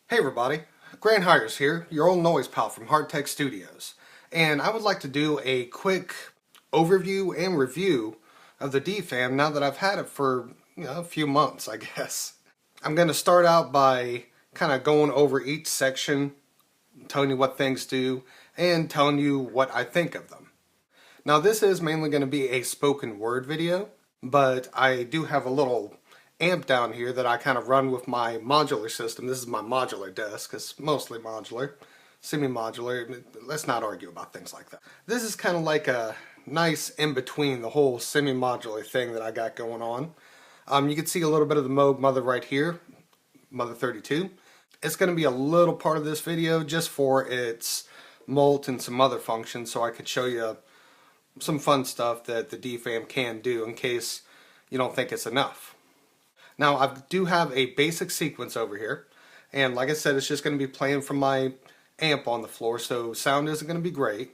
Hey everybody, Grant Hires here, your old noise pal from Hardtek Studios, and I would like to do a quick overview and review of the DFAM now that I've had it for a few months, I guess. I'm going to start out by kind of going over each section, telling you what things do, and telling you what I think of them. Now this is mainly going to be a spoken word video, but I do have a little amp down here that I kind of run with my modular system. This is my modular desk. It's mostly modular, semi-modular. Let's not argue about things like that. This is kind of like a nice in-between the whole semi-modular thing that I got going on. You can see a little bit of the Moog mother right here, mother 32. It's going to be a little part of this video just for its mult and some other functions, so I could show you some fun stuff that the DFAM can do in case you don't think it's enough. Now I do have a basic sequence over here, and like I said, it's just going to be playing from my amp on the floor, so sound isn't going to be great.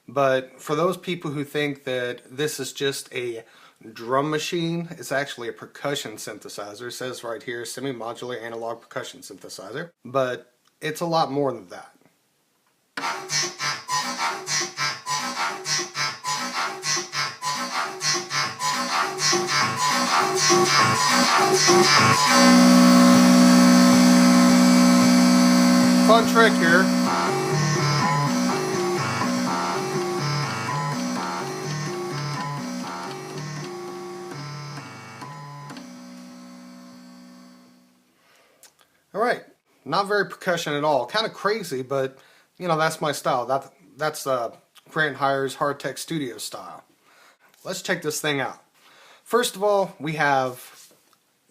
But for those people who think that this is just a drum machine, it's actually a percussion synthesizer. It says right here, semi-modular analog percussion synthesizer, but it's a lot more than that. Fun trick here. Alright, not very percussion at all. Kind of crazy, but that's my style. That's Grant Hires Hardtek Studios style. Let's check this thing out. First of all, we have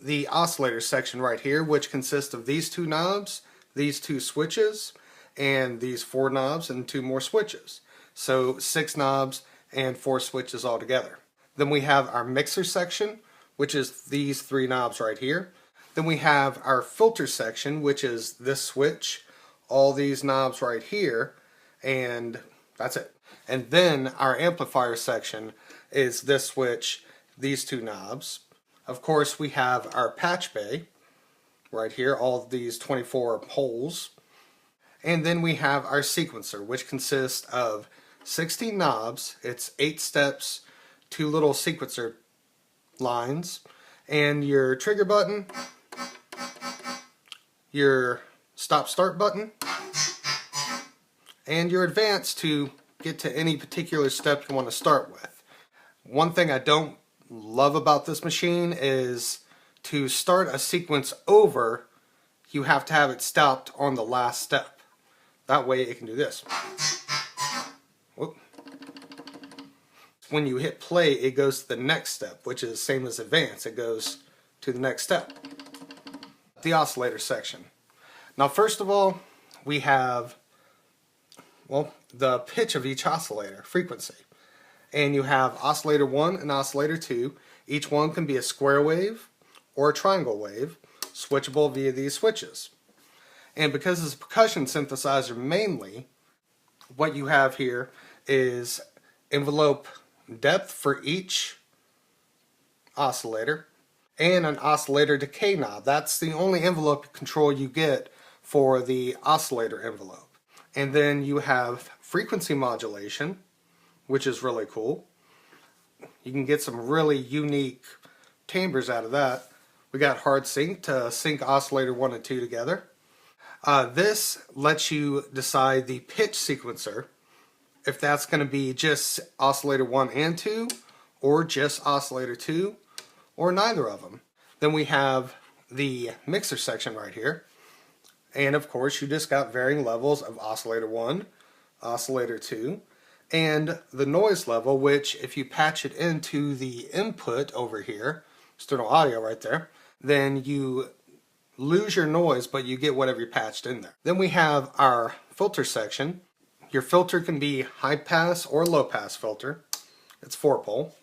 the oscillator section right here, which consists of these two knobs, these two switches, and these 4 knobs and 2 more switches. So 6 knobs and 4 switches altogether. Then we have our mixer section, which is these 3 knobs right here. Then we have our filter section, which is this switch, all these knobs right here, and that's it. And then our amplifier section is this switch, these 2 knobs. Of course, we have our patch bay right here, all of these 24 holes. And then we have our sequencer, which consists of 16 knobs. It's 8 steps, 2 little sequencer lines, and your trigger button, your stop-start button, and your advance to get to any particular step you want to start with. One thing I don't love about this machine is to start a sequence over, you have to have it stopped on the last step. That way it can do this. Whoop. When you hit play, it goes to the next step, which is same as advance. It goes to the next step. The oscillator section. Now first of all, we have the pitch of each oscillator, frequency. And you have oscillator 1 and oscillator 2. Each one can be a square wave or a triangle wave, switchable via these switches. And because it's a percussion synthesizer mainly, what you have here is envelope depth for each oscillator and an oscillator decay knob. That's the only envelope control you get for the oscillator envelope. And then you have frequency modulation, which is really cool. You can get some really unique timbres out of that. We got hard sync to sync oscillator 1 and 2 together. This lets you decide the pitch sequencer, if that's going to be just oscillator 1 and 2, or just oscillator 2, or neither of them. Then we have the mixer section right here. And of course you just got varying levels of oscillator 1, oscillator 2, and the noise level, which if you patch it into the input over here, external audio right there, then you lose your noise, but you get whatever you patched in there. Then we have our filter section. Your filter can be high pass or low pass filter. It's 4-pole.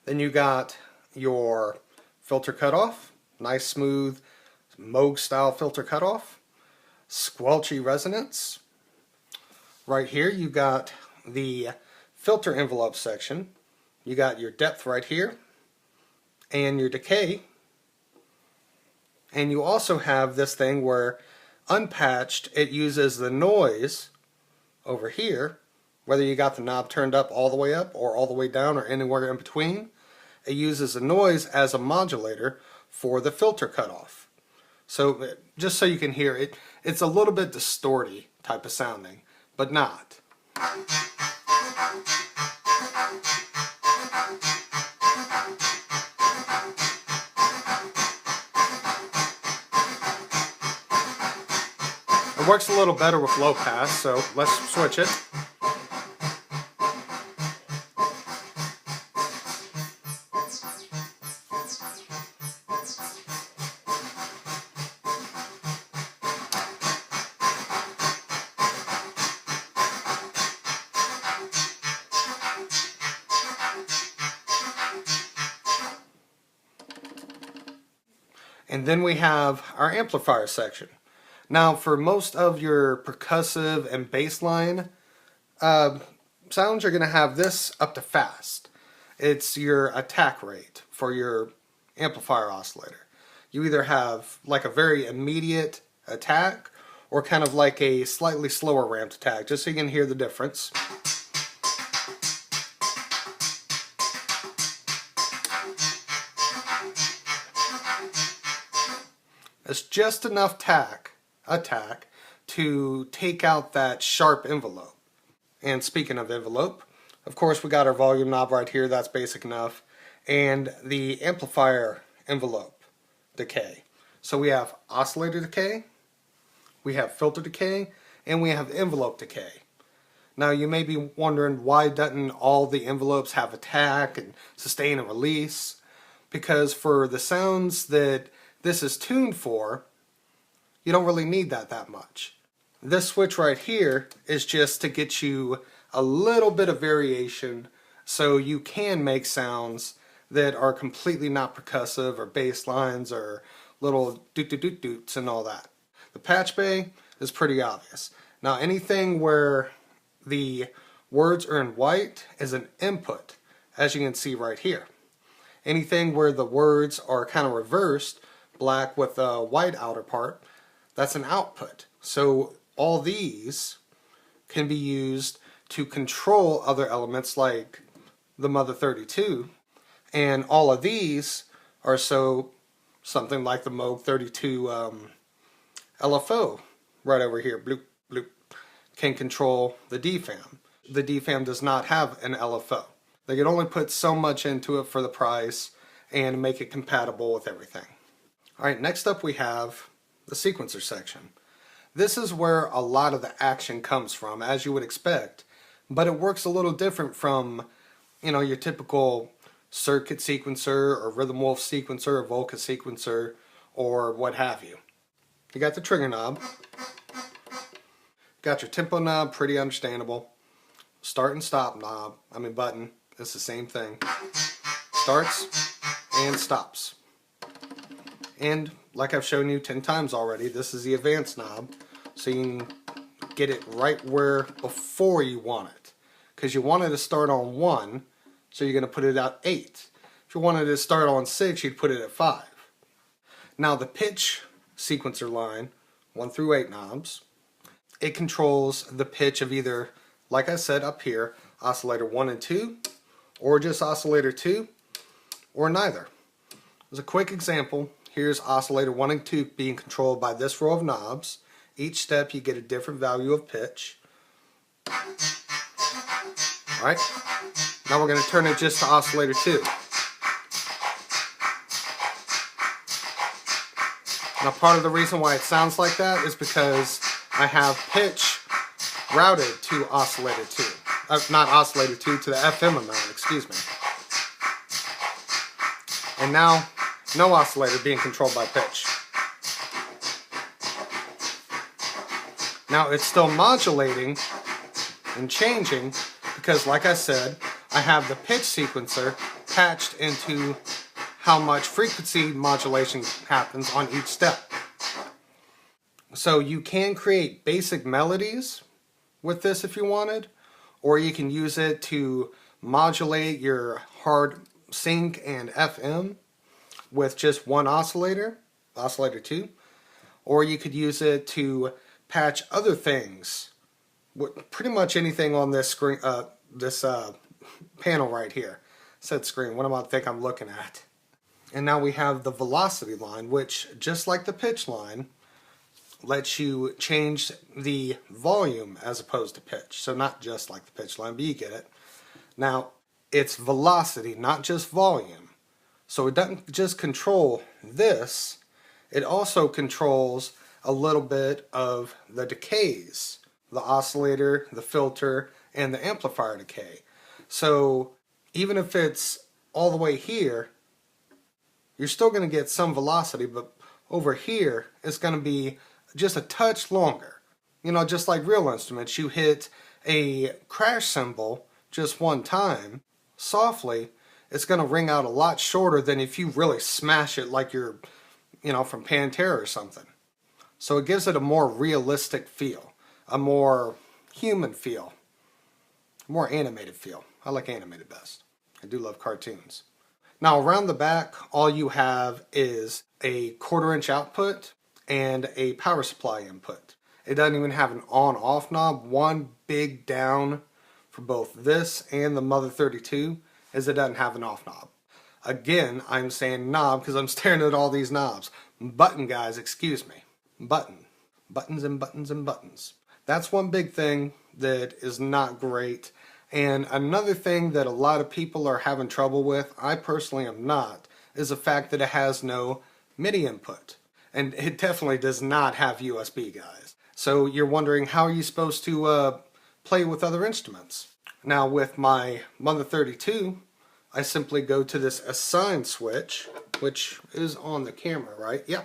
Then you got your filter cutoff, nice smooth Moog style filter cutoff, squelchy resonance. Right here you got the filter envelope section. You got your depth right here and your decay, and you also have this thing where Unpatched, it uses the noise over here, whether you got the knob turned up all the way up or all the way down or anywhere in between. It uses the noise as a modulator for the filter cutoff. So just so you can hear it, it's a little bit distorty type of sounding, but not. It works a little better with low pass, so let's switch it. And then we have our amplifier section. Now, for most of your percussive and bass line sounds, you're going to have this up to fast. It's your attack rate for your amplifier oscillator. You either have like a very immediate attack or kind of like a slightly slower ramped attack, just so you can hear the difference. It's just enough attack to take out that sharp envelope. And speaking of envelope, of course we got our volume knob right here, that's basic enough, and the amplifier envelope decay. So we have oscillator decay, we have filter decay, and we have envelope decay. Now you may be wondering, why doesn't all the envelopes have attack and sustain and release? Because for the sounds that this is tuned for, you don't really need that much. This switch right here is just to get you a little bit of variation so you can make sounds that are completely not percussive or bass lines or little doot-doot-doot-doots and all that. The patch bay is pretty obvious. Now anything where the words are in white is an input, as you can see right here. Anything where the words are kind of reversed, black with a white outer part, that's an output. So all these can be used to control other elements like the Mother 32, and all of these are something like the Moog 32 LFO right over here, bloop, bloop, can control the DFAM. The DFAM does not have an LFO. They can only put so much into it for the price and make it compatible with everything. Alright, next up we have the sequencer section. This is where a lot of the action comes from, as you would expect, but it works a little different from, your typical circuit sequencer or Rhythm Wolf sequencer or Volca sequencer or what have you. You got the trigger knob, got your tempo knob, pretty understandable. Start and stop knob, button, it's the same thing. Starts and stops. And like I've shown you 10 times already, this is the advanced knob, so you can get it right where before you want it. Because you want it to start on 1, so you're going to put it at 8. If you wanted to start on 6, you'd put it at 5. Now the pitch sequencer line, 1 through 8 knobs, it controls the pitch of either, like I said up here, oscillator 1 and 2, or just oscillator 2, or neither. As a quick example, here's oscillator 1 and 2 being controlled by this row of knobs. Each step you get a different value of pitch. Alright, now we're going to turn it just to oscillator 2. Now part of the reason why it sounds like that is because I have pitch routed to oscillator 2. Not oscillator 2, to the FM amount, excuse me. And now, no oscillator being controlled by pitch. Now it's still modulating and changing because, like I said, I have the pitch sequencer patched into how much frequency modulation happens on each step. So you can create basic melodies with this if you wanted, or you can use it to modulate your hard sync and FM with just one oscillator, oscillator 2, or you could use it to patch other things. Pretty much anything on this screen, this panel right here. Said screen. What do I think I'm looking at? And now we have the velocity line, which, just like the pitch line, lets you change the volume as opposed to pitch. So not just like the pitch line, but you get it. Now, it's velocity, not just volume. So it doesn't just control this, it also controls a little bit of the decays. The oscillator, the filter, and the amplifier decay. So even if it's all the way here, you're still going to get some velocity, but over here it's going to be just a touch longer. You know, just like real instruments, you hit a crash cymbal just one time, softly, it's going to ring out a lot shorter than if you really smash it like you're, you know, from Pantera or something. So it gives it a more realistic feel, a more human feel, a more animated feel. I like animated best. I do love cartoons. Now around the back, all you have is a 1/4 inch output and a power supply input. It doesn't even have an on-off knob. One big down for both this and the Mother 32 is it doesn't have an off knob. Again, I'm saying knob because I'm staring at all these knobs. Button, guys, excuse me. Button. Buttons and buttons and buttons. That's one big thing that is not great. And another thing that a lot of people are having trouble with, I personally am not, is the fact that it has no MIDI input. And it definitely does not have USB, guys. So you're wondering, how are you supposed to play with other instruments? Now with my Mother 32, I simply go to this assign switch, which is on the camera, right? Yeah.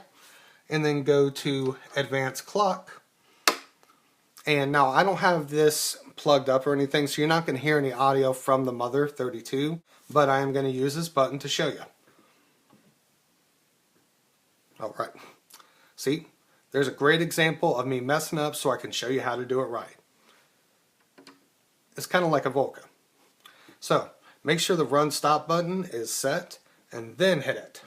And then go to advanced clock. And now I don't have this plugged up or anything, so you're not going to hear any audio from the Mother 32, but I am going to use this button to show you. Alright. See? There's a great example of me messing up so I can show you how to do it right. It's kind of like a Volca. So, make sure the run stop button is set and then hit it.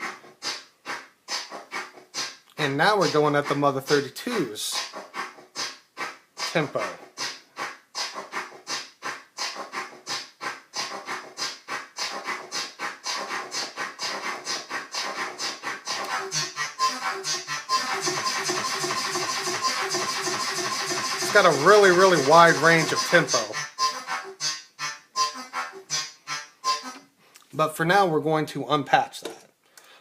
And now we're going at the Mother 32's tempo. It's got a really, really wide range of tempo. But for now, we're going to unpatch that.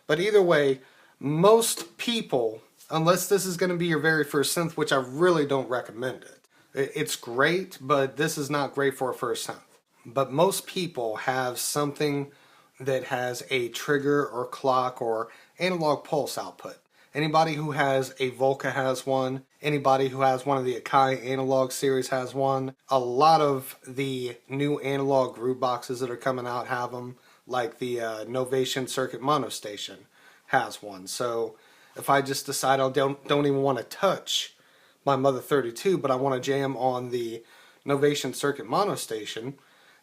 But either way, most people, unless this is going to be your very first synth, which I really don't recommend it. It's great, but this is not great for a first synth. But most people have something that has a trigger or clock or analog pulse output. Anybody who has a Volca has one. Anybody who has one of the Akai analog series has one. A lot of the new analog groove boxes that are coming out have them, like the Novation Circuit Mono Station has one. So if I just decide I don't even want to touch my Mother 32, but I want to jam on the Novation Circuit Mono Station,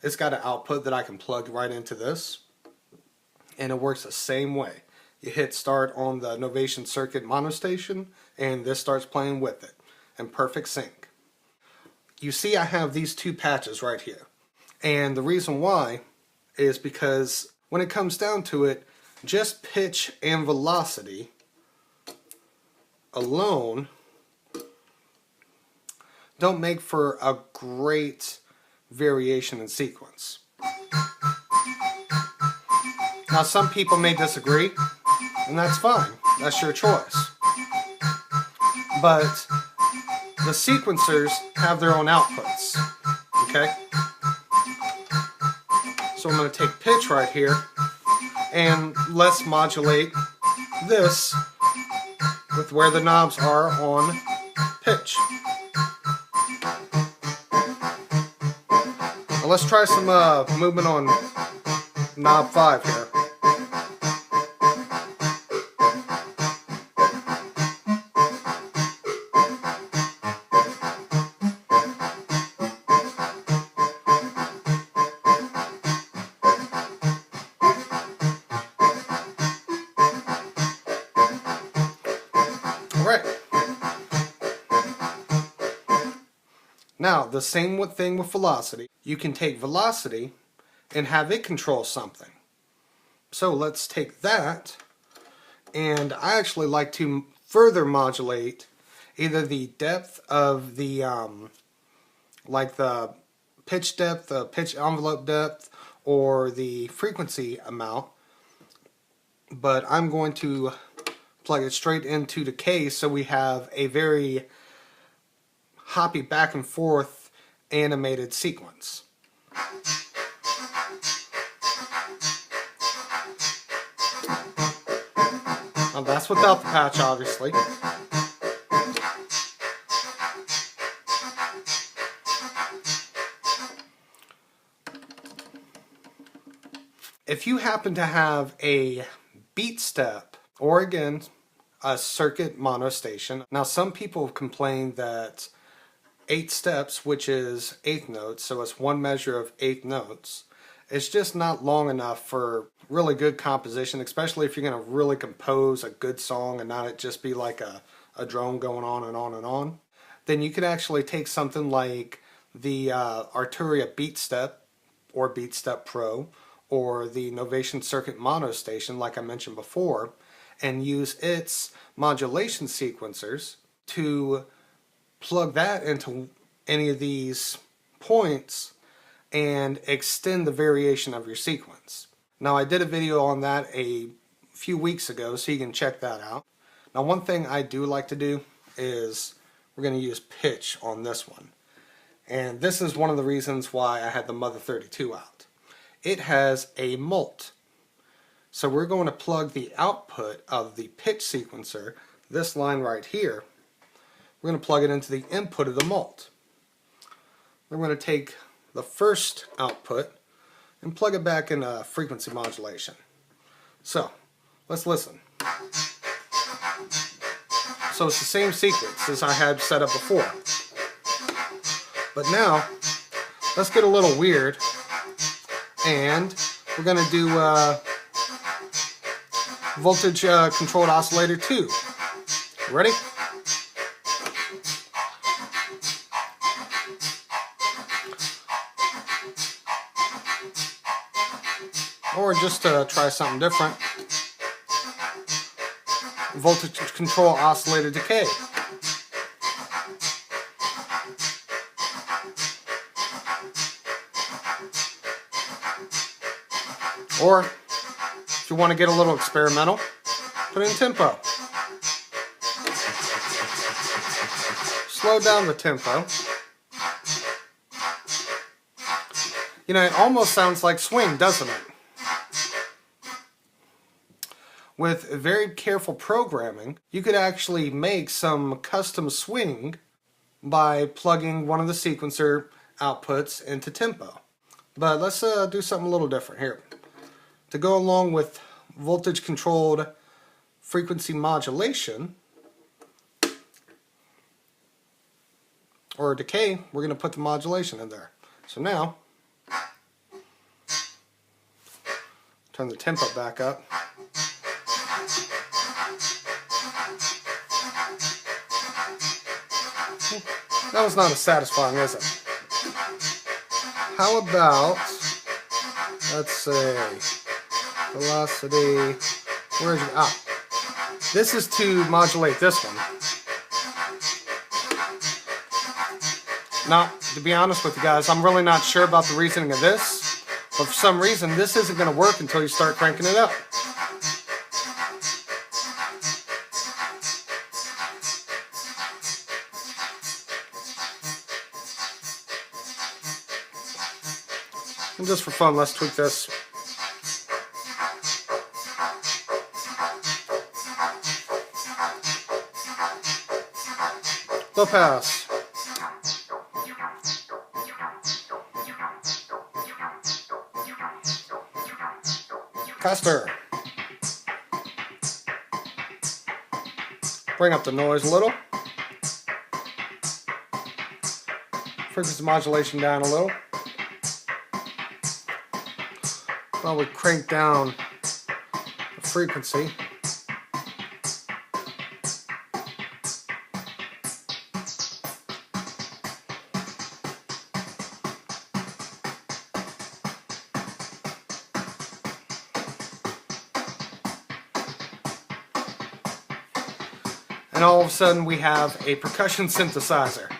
it's got an output that I can plug right into this, and it works the same way. You hit start on the Novation Circuit Mono Station, and this starts playing with it in perfect sync. You see I have these two patches right here, and the reason why is because when it comes down to it, just pitch and velocity alone don't make for a great variation in sequence. Now some people may disagree, and that's fine. That's your choice. But the sequencers have their own outputs. Okay? So I'm going to take pitch right here, and let's modulate this with where the knobs are on pitch. Now let's try some movement on knob 5 here. Alright, Now, the same thing with velocity. You can take velocity and have it control something. So let's take that, and I actually like to further modulate either the depth of the, like the pitch depth, the pitch envelope depth, or the frequency amount. But I'm going to plug it straight into decay so we have a very hoppy back and forth animated sequence. Now that's without the patch, obviously. If you happen to have a beat step, or again, a circuit monostation. Now some people complain that 8 steps, which is eighth notes, so it's one measure of 8 notes, it's just not long enough for really good composition, especially if you're going to really compose a good song and not it just be like a drone going on and on and on. Then you could actually take something like the Arturia Beat Step or Beat Step Pro or the Novation Circuit Monostation, like I mentioned before, and use its modulation sequencers to plug that into any of these points and extend the variation of your sequence. Now I did a video on that a few weeks ago, so you can check that out. Now one thing I do like to do is we're going to use pitch on this one. And this is one of the reasons why I had the Mother 32 out. It has a mult. So we're going to plug the output of the pitch sequencer, this line right here, we're going to plug it into the input of the mult. We're going to take the first output and plug it back in frequency modulation. So let's listen. So it's the same sequence as I had set up before. But now, let's get a little weird, and we're going to do voltage controlled oscillator 2. Ready? Or just to try something different, voltage control oscillator decay. Or if you want to get a little experimental, put in tempo. Slow down the tempo. You know, it almost sounds like swing, doesn't it? With very careful programming, you could actually make some custom swing by plugging one of the sequencer outputs into tempo. But let's do something a little different here. To go along with voltage controlled frequency modulation, or decay, we're going to put the modulation in there. So now, turn the tempo back up. That was not as satisfying, is it? How about, let's say, velocity, where is it? Ah, this is to modulate this one. Now, to be honest with you guys, I'm really not sure about the reasoning of this, but for some reason this isn't going to work until you start cranking it up. And just for fun, let's tweak this. Low pass. Caster. Bring up the noise a little. Frequency modulation down a little. While we crank down the frequency. and all of a sudden we have a percussion synthesizer.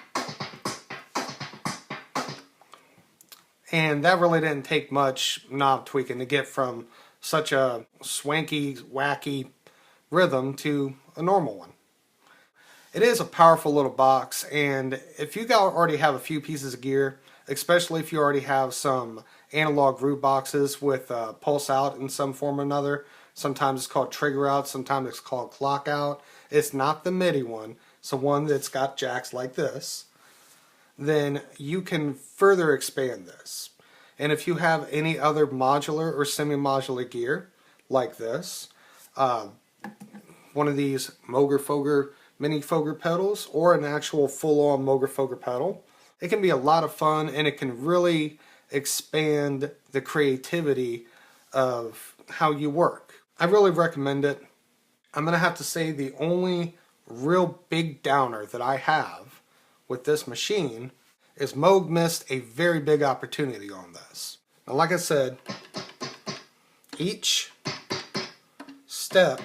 And that really didn't take much knob tweaking to get from such a swanky, wacky rhythm to a normal one. It is a powerful little box, and if you already have a few pieces of gear, especially if you already have some analog root boxes with pulse out in some form or another, sometimes it's called trigger out, sometimes it's called clock out. It's not the MIDI one, it's the one that's got jacks like this. Then you can further expand this. And if you have any other modular or semi-modular gear like this, one of these Moog Foger mini Foger pedals or an actual full-on Moog Foger pedal, it can be a lot of fun, and it can really expand the creativity of how you work. I really recommend it. I'm going to have to say the only real big downer that I have with this machine is Moog missed a very big opportunity on this. Now, like I said, each step,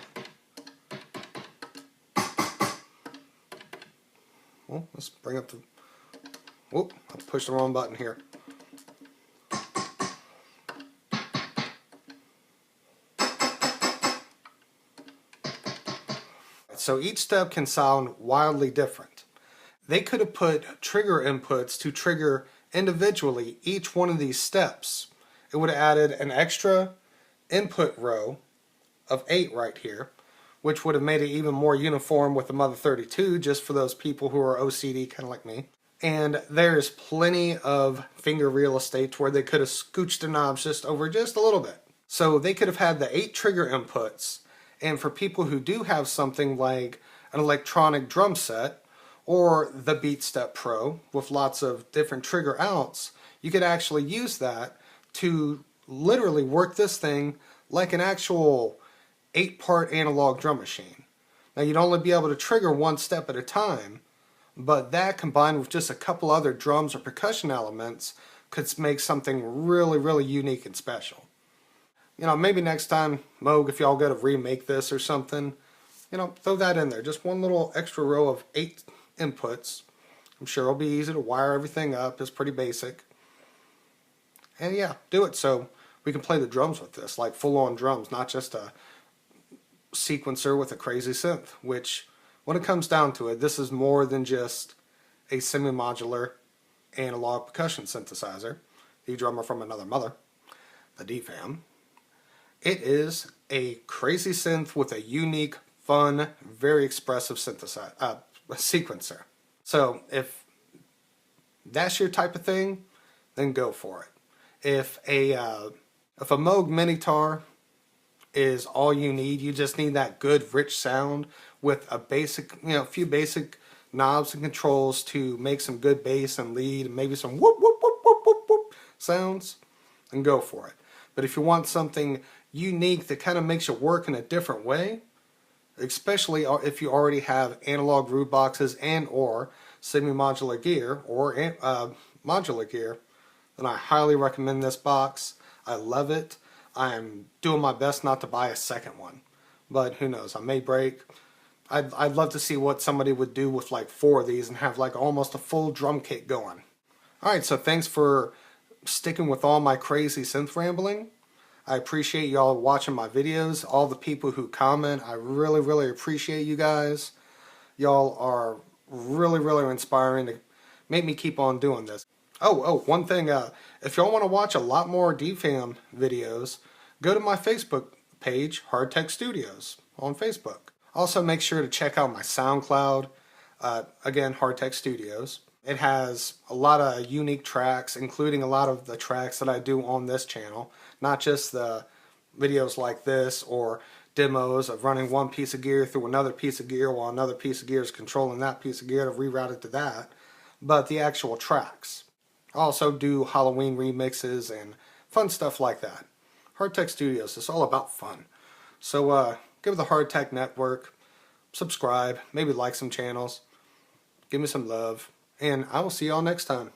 well, let's bring up the, whoop, I pushed the wrong button here. So each step can sound wildly different. They could have put trigger inputs to trigger individually each one of these steps. It would have added an extra input row of 8 right here, which would have made it even more uniform with the Mother 32, just for those people who are OCD kind of like me. And there's plenty of finger real estate where they could have scooched the knobs just over just a little bit. So they could have had the 8 trigger inputs, and for people who do have something like an electronic drum set or the BeatStep Pro with lots of different trigger outs, you could actually use that to literally work this thing like an actual 8-part analog drum machine. Now, you'd only be able to trigger one step at a time, but that combined with just a couple other drums or percussion elements could make something really, really unique and special. You know, maybe next time, Moog, if y'all got to remake this or something, you know, throw that in there. Just one little extra row of 8 inputs. I'm sure it'll be easy to wire everything up. It's pretty basic. And yeah, do it so we can play the drums with this, like full-on drums, not just a sequencer with a crazy synth, which, when it comes down to it, this is more than just a semi-modular analog percussion synthesizer, the drummer from another mother, the DFAM. It is a crazy synth with a unique, fun, very expressive sequencer. So if that's your type of thing, then go for it. If a Moog Minitar is all you need, you just need that good, rich sound with a basic, a few basic knobs and controls to make some good bass and lead, and maybe some whoop whoop whoop whoop whoop whoop sounds, then go for it. But if you want something unique that kind of makes you work in a different way, especially if you already have analog root boxes and or semi-modular gear or modular gear, then I highly recommend this box. I love it. I'm doing my best not to buy a second one, but who knows, I may break. I'd love to see what somebody would do with like 4 of these and have like almost a full drum kit going. Alright, so thanks for sticking with all my crazy synth rambling. I appreciate y'all watching my videos, all the people who comment. I really, really appreciate you guys. Y'all are really, really inspiring to make me keep on doing this. Oh, one thing, if y'all want to watch a lot more DFAM videos, go to my Facebook page, Hardtek Studios, on Facebook. Also, make sure to check out my SoundCloud, again, Hardtek Studios. It has a lot of unique tracks, including a lot of the tracks that I do on this channel, not just the videos like this or demos of running one piece of gear through another piece of gear while another piece of gear is controlling that piece of gear to reroute it to that, but the actual tracks. I also do Halloween remixes and fun stuff like that. Hardtek Studios, it's all about fun. So give the Hardtek Network, subscribe, maybe like some channels, give me some love, and I will see y'all next time.